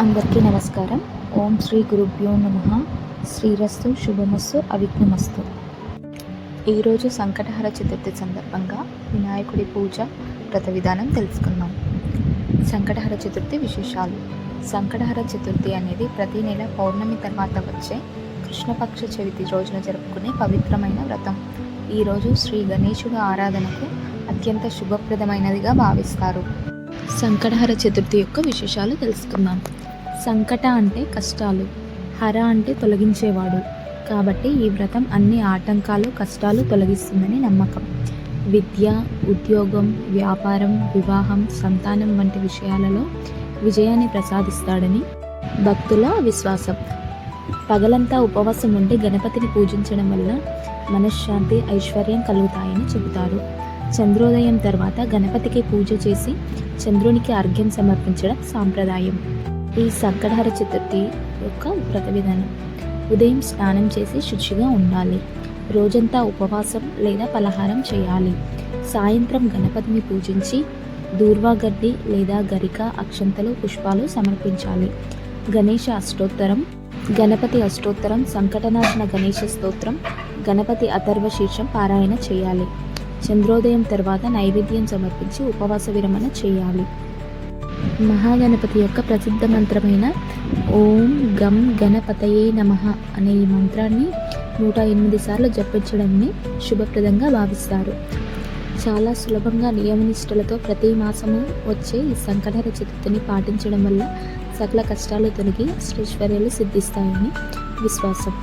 అందరికీ నమస్కారం. ఓం శ్రీ గురుభ్యో నమః. శ్రీరస్తు శుభమస్తు అవిఘ్నమస్తు. ఈరోజు సంకటహర చతుర్థి సందర్భంగా వినాయకుడి పూజ వ్రత విధానం తెలుసుకుందాం. సంకటహర చతుర్థి విశేషాలు. సంకటహర చతుర్థి అనేది ప్రతి నెల పౌర్ణమి తర్వాత వచ్చే కృష్ణపక్ష చవితి రోజున జరుపుకునే పవిత్రమైన వ్రతం. ఈరోజు శ్రీ గణేశుడి ఆరాధనకు అత్యంత శుభప్రదమైనదిగా భావిస్తారు. సంకటహర చతుర్థి యొక్క విశేషాలు తెలుసుకుందాం. సంకట అంటే కష్టాలు, హర అంటే తొలగించేవాడు. కాబట్టి ఈ వ్రతం అన్ని ఆటంకాలు, కష్టాలు తొలగిస్తుందని నమ్మకం. విద్య, ఉద్యోగం, వ్యాపారం, వివాహం, సంతానం వంటి విషయాలలో విజయాన్ని ప్రసాదిస్తాడని భక్తుల విశ్వాసం. పగలంతా ఉపవాసం ఉండి గణపతిని పూజించడం వల్ల మనశ్శాంతి, ఐశ్వర్యం కలుగుతాయని చెబుతారు. చంద్రోదయం తర్వాత గణపతికి పూజ చేసి చంద్రునికి అర్ఘ్యం సమర్పించడం సాంప్రదాయం. ఈ సంకటహర చతుర్థి యొక్క వ్రత విధానం: ఉదయం స్నానం చేసి శుచిగా ఉండాలి. రోజంతా ఉపవాసం లేదా పలహారం చేయాలి. సాయంత్రం గణపతిని పూజించి దూర్వాగడ్డి లేదా గరిక, అక్షంతలు, పుష్పాలు సమర్పించాలి. గణేష అష్టోత్తరం, గణపతి అష్టోత్తరం, సంకటనాశన గణేష స్తోత్రం, గణపతి అథర్వశీర్షం పారాయణ చేయాలి. చంద్రోదయం తర్వాత నైవేద్యం సమర్పించి ఉపవాస విరమణ చేయాలి. మహాగణపతి యొక్క ప్రసిద్ధ మంత్రమైన ఓం గం గణపతయే నమః అనే ఈ మంత్రాన్ని 108 సార్లు జపించడాన్ని శుభప్రదంగా భావిస్తారు. చాలా సులభంగా నియమనిష్టలతో ప్రతి మాసము వచ్చే ఈ సంకటహర చతుర్థిని పాటించడం వల్ల సకల కష్టాలు తొలగి అష్టైశ్వర్యాలు సిద్ధిస్తాయని విశ్వాసం.